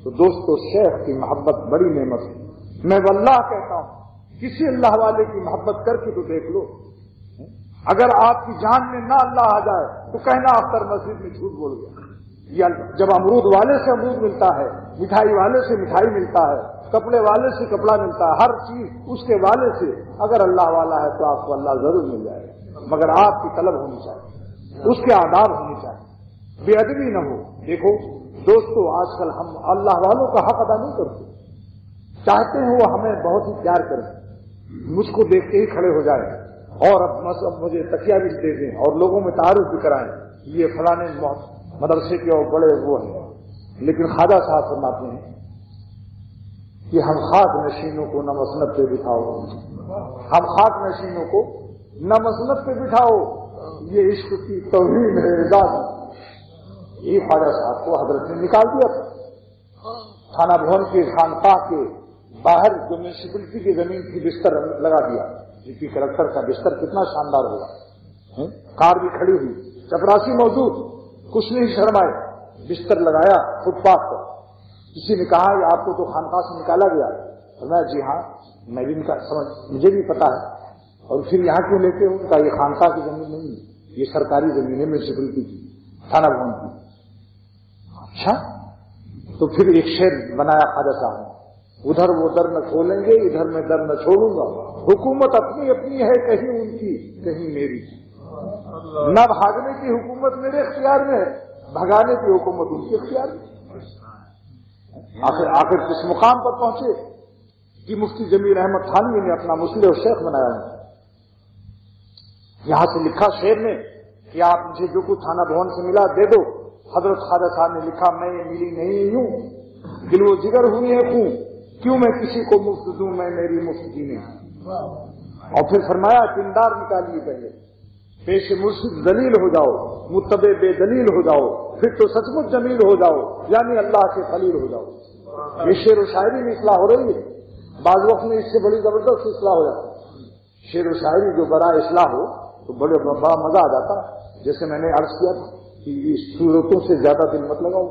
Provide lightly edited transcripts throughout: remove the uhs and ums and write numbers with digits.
تو دوستو شیخ کی محبت بڑی نعمت ہے. میں واللہ کہتا ہوں کسی اللہ والے کی محبت کر کے تو دیکھ لو. اگر آپ کی جان میں نہ اللہ آ جائے تو کہنا اختر مسجد میں جھوٹ بول گیا. یا جب امرود والے سے امرود ملتا ہے، مٹھائی والے سے مٹھائی ملتا ہے، کپڑے والے سے کپڑا ملتا ہے، ہر چیز اس کے والے سے اگر اللہ والا ہے تو آپ کو اللہ ضرور مل جائے گا. مگر آپ کی طلب ہونی چاہیے، اس کے آداب ہونے چاہیے، بے ادبی نہ ہو. دیکھو دوستو آج کل ہم اللہ والوں کا حق ادا نہیں کرتے. چاہتے ہیں وہ ہمیں بہت ہی پیار کریں، مجھ کو دیکھ کے ہی کھڑے ہو جائیں اور اب مجھے تکیہ بھی دے دیں اور لوگوں میں تعارف بھی کرائیں یہ فلانے مدرسے کے اور بڑے وہ ہیں. لیکن خواجہ صاحب فرماتے ہیں کہ ہم خاک نشینوں کو نہ مسند پہ بٹھاؤ، ہم خاک نشینوں کو نہ مسند پہ بٹھاؤ، یہ عشق کی توہین ہے اعزاز. یہ خواجہ صاحب کو حضرت نے نکال دیا تھا. تھانہ بھون کے خانقاہ کے باہر جو میونسپلٹی کی زمین کی بستر لگا دیا. جی پی کلکٹر کا بستر کتنا شاندار ہوگا، کار بھی کھڑی ہوئی، چپراسی موجود، کچھ نہیں شرمائے، بستر لگایا فٹ پاتھ پر. کسی نے کہا کہ آپ کو تو خانقاہ سے نکالا گیا. میں جی ہاں میں بھی مجھے بھی پتا ہے. اور پھر یہاں کیوں لیتے ہو؟ کہا یہ خانقاہ کی زمین نہیں ہے، یہ سرکاری زمین ہے میونسپلٹی کی، تھانہ بھون کی. اچھا تو پھر ایک شعر بنایا خواجہ صاحب نے، ادھر وہ در نہ کھولیں گے ادھر میں در نہ چھوڑوں گا، حکومت اپنی اپنی ہے کہیں ان کی کہیں میری. نہ بھاگنے کی حکومت میرے اختیار میں ہے، بھگانے کی حکومت ان کے اختیار میں. آخر کس مقام پر پہنچے کہ مفتی جمیل احمد تھانوی نے اپنا مصلح الشیخ بنایا ہے. یہاں سے لکھا شعر نے کہ آپ مجھے جو کچھ تھانہ بھون سے ملا دے دو. حضرت خواجہ صاحب نے لکھا میں یہ ملی نہیں ہوں، دل و جگر ہوئی ہے خون، کیوں میں کسی کو مفت دوں میں میری مفت جینے. اور پھر فرمایا دیندار نکالیے پہلے، پیش مرشد ذلیل ہو جاؤ، متبع بے دلیل ہو جاؤ، پھر تو سچ مچ جمیل ہو جاؤ، یعنی اللہ کے خلیل ہو جاؤ. یہ شعر و شاعری میں اصلاح ہو رہی ہے. بعض وقت میں اس سے بڑی زبردست اصلاح ہو جاتی ہے. شعر و شاعری جو بڑا اصلاح ہو تو بڑا مزہ آ جاتا. جیسے میں نے عرض کیا تھا کہ اس صورتوں سے زیادہ دل مت لگاؤ.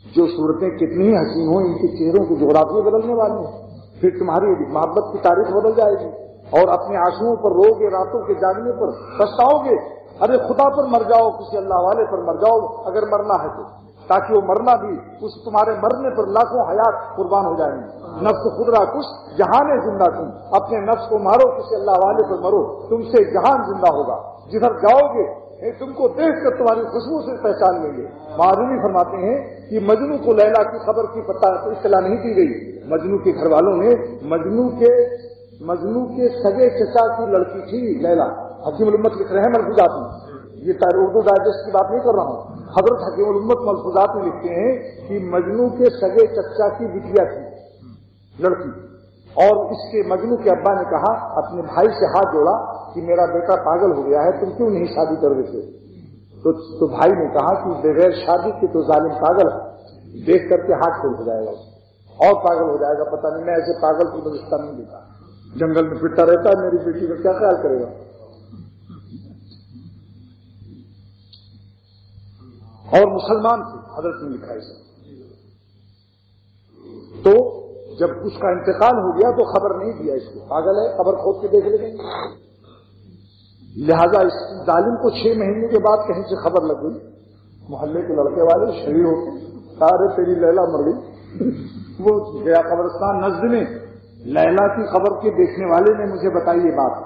جو صورتیں کتنی ہی حسین ہوں ان کے چہروں کی جغرافیاں بدلنے والی ہیں. پھر تمہاری محبت کی تاریخ بدل جائے گی اور اپنے آنسوؤں پر رو گے، راتوں کے جاگنے پر پچھتاؤ گے. ارے خدا پر مر جاؤ، کسی اللہ والے پر مر جاؤ اگر مرنا ہے تو، تاکہ وہ مرنا بھی اس تمہارے مرنے پر لاکھوں حیات قربان ہو جائیں گے. نفس خود را کش جہان زندہ تم، اپنے نفس کو مارو، کسی اللہ والے پر مرو، تم سے جہان زندہ ہوگا. جدھر جاؤ گے تم کو دیکھ کر تمہاری خوشبو سے پہچان لیں گے. معروی فرماتے ہیں کہ مجنو کو لیلا کی خبر کی اطلاع نہیں دی گئی. مجنو کے گھر والوں نے مجنو کے سگے چچا کی لڑکی تھی لیلا. حکیم الامت لکھ رہے ہیں ملفوظات میں، یہ اردو ڈائجسٹ کی بات نہیں کر رہا ہوں. حضرت حکیم الامت ملفوظات میں لکھتے ہیں کہ مجنو کے سگے چچا کی بٹیا تھی لڑکی. اور اس کے مجنو کے ابا نے کہا، اپنے بھائی سے ہاتھ جوڑا کہ میرا بیٹا پاگل ہو گیا ہے، تم کیوں نہیں شادی کر دیتے؟ تو بھائی نے کہا کہ بغیر شادی کے تو ظالم پاگل ہے، دیکھ کر کے ہاتھ کھول ہو جائے گا اور پاگل ہو جائے گا. پتہ نہیں میں ایسے پاگل کو تو رشتہ نہیں دیتا، جنگل میں پھرتا رہتا ہے، میری بیٹی کا کیا خیال کرے گا. اور مسلمان تھے، حضرت نے لکھا اسے. تو جب اس کا انتقال ہو گیا تو خبر نہیں دیا اس کو، پاگل ہے، خبر کھود کے دیکھ لیں. لہذا اس ظالم کو 6 مہینے کے بعد کہیں سے خبر لگ گئی. محلے کے لڑکے والے شریف ہو کے سارے تیری لیلا مر گئی. وہ گیا قبرستان نزد میں، لیلا کی خبر کے دیکھنے والے نے مجھے بتائی یہ بات.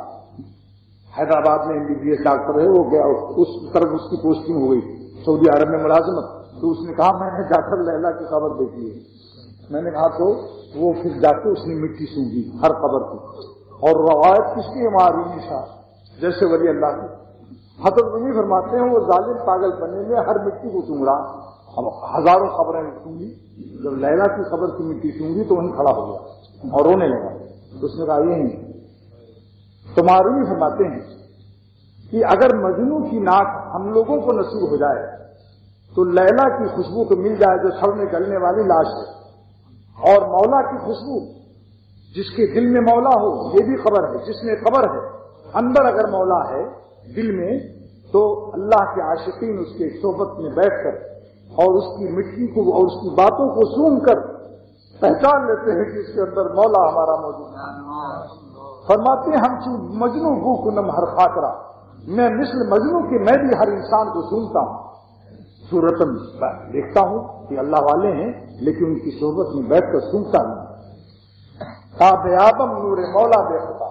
حیدرآباد میں MBBS ڈاکٹر ہے، وہ گیا اس طرف اس کی پوسٹنگ ہو گئی سعودی عرب میں ملازمت. تو اس نے کہا میں نے جا کر لیلا کی خبر دیکھی ہے. میں نے کہا تو وہ پھر جا کے اس نے مٹی سونگی ہر قبر کی. اور روایت کس کی ہماری نشا جیسے ولی اللہ کی. حضرت رمی فرماتے ہیں وہ ظالم پاگل بننے میں ہر مٹی کو سونگ رہا. اب ہزاروں خبریں سونگی، جب لیلا کی خبر کی مٹی سونگی تو وہیں کھڑا ہو گیا اور رونے لگا. تو اس نے کہا یہ نہیں. تو معروی فرماتے ہیں کہ اگر مجنو کی ناک ہم لوگوں کو نصیب ہو جائے تو لیلا کی خوشبو کو مل جائے جو سڑنے گلنے والی لاش ہے. اور مولا کی خوشبو، جس کے دل میں مولا ہو، یہ بھی خبر ہے. جس میں خبر ہے اندر اگر مولا ہے دل میں، تو اللہ کے عاشقین اس کے صحبت میں بیٹھ کر اور اس کی مٹی کو اور اس کی باتوں کو سن کر پہچان لیتے ہیں کہ اس کے اندر مولا ہمارا موجود ہے۔ فرماتے ہیں ہم چون مجنو بو کنم ہر خاطرہ، میں مثل مجنو کہ میں بھی ہر انسان کو سنتا ہوں، صورتاً دیکھتا ہوں کہ اللہ والے ہیں لیکن ان کی صحبت میں بیٹھ کر سنتا ہوں۔ تابعابم نور مولا بے خطا،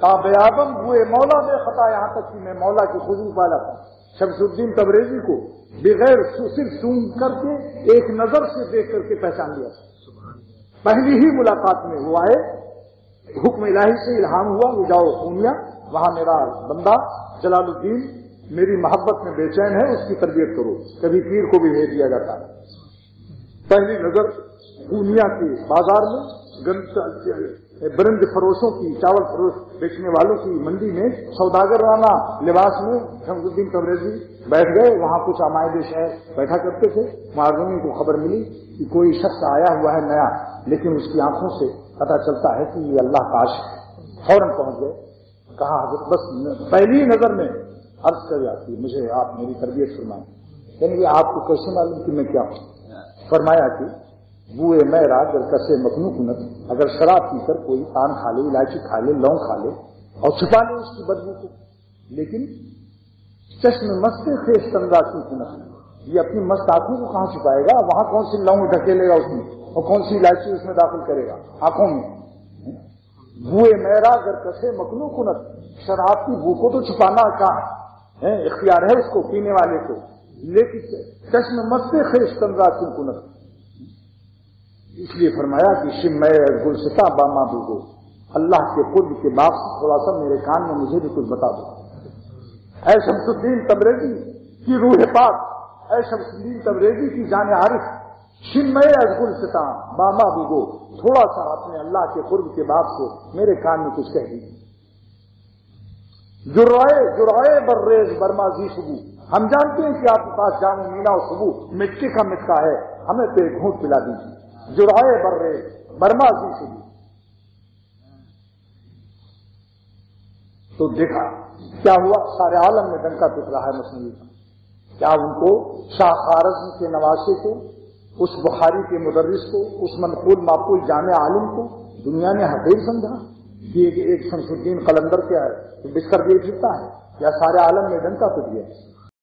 تابعابم ہوئے مولا بے خطا، یہاں تک کہ میں مولا کی خوشبو پا جاتا ہوں۔ شمس الدین تبریزی کو بغیر صرف سن کر کے ایک نظر سے دیکھ کر کے پہچان لیا، پہلی ہی ملاقات میں وہ آئے، حکم الہی سے الہام ہوا وہ جاؤ خونیا، وہاں میرا بندہ جلال الدین میری محبت میں بے چین ہے، اس کی تربیت کرو۔ کبھی پیر کو بھی بھیج دیا جاتا ہے۔ پہلی نظر خونیا کے بازار میں برنج فروشوں کی، چاول فروش بیچنے والوں کی منڈی میں سوداگرانہ لباس میں شمس الدین تبریزی بیٹھ گئے۔ وہاں کچھ عمائد شہر بیٹھا کرتے تھے۔ معذورین کو خبر ملی کہ کوئی شخص آیا ہوا ہے نیا، لیکن اس کی آنکھوں سے پتہ چلتا ہے کہ یہ اللہ کا عاشق ہے۔ فوراً پہنچ گئے، کہا حضرت بس پہلی نظر میں عرض کر جاتی مجھے آپ میری تربیت فرمائیں۔ یعنی آپ کو کیسے معلوم کہ میں کیا ہوں؟ فرمایا کہ بوئے میں رات کسے مخنو کنت، اگر شراب پی کر کوئی پان کھا لے، الائچی کھا لے، لونگ کھا لے اور چھپا لے اس کی بدبو کو، لیکن چشم مست خیش تنگا کی کنت، یہ اپنی مست آنکھوں کو کہاں چھپائے گا؟ وہاں کون سی لونگ ڈھکیلے گا اس میں، اور کون سی الائچی اس میں داخل کرے گا آنکھوں میں؟ بوئے میرا اگر کسے مخنو کنت، شراب کی بو کو تو چھپانا کا اختیار ہے اس کو، پینے والے کو، لیکن چشم مست خیش تنگا کی کنت، اس لیے فرمایا کہ شم گلستا باما بوگو، اللہ کے قرب کے باپ سے تھوڑا سا میرے کان میں مجھے بھی کچھ بتا دو۔ اے شمس الدین تبریزی کی روح پاک، اے شمس الدین تبریزی کی جان عارف، شم گلستا باما بوگو، تھوڑا سا اپنے اللہ کے قرب کے باپ سے میرے کان میں کچھ کہہ دیجیے۔ جرائے برریز برمازی صبو، ہم جانتے ہیں کہ آپ کے پاس جام مینا اور صبو مٹی کا مٹکا ہے، ہمیں پہ گھونٹ پلا دیجیے۔ جرائے برریز برمازی صبو، تو دیکھا کیا ہوا، سارے عالم میں ڈنکا پٹ رہا ہے مصنوعی کا۔ کیا ان کو شاہ خارزم کے نواسے کو، اس بخاری کے مدرس کو، اس منقول معقول جامع عالم کو دنیا نے حقیر سمجھا کہ ایک شمس الدین قلندر کیا ہے بستر دے پھرتا ہے، یا سارے عالم میں ڈنکا پٹ گیا؟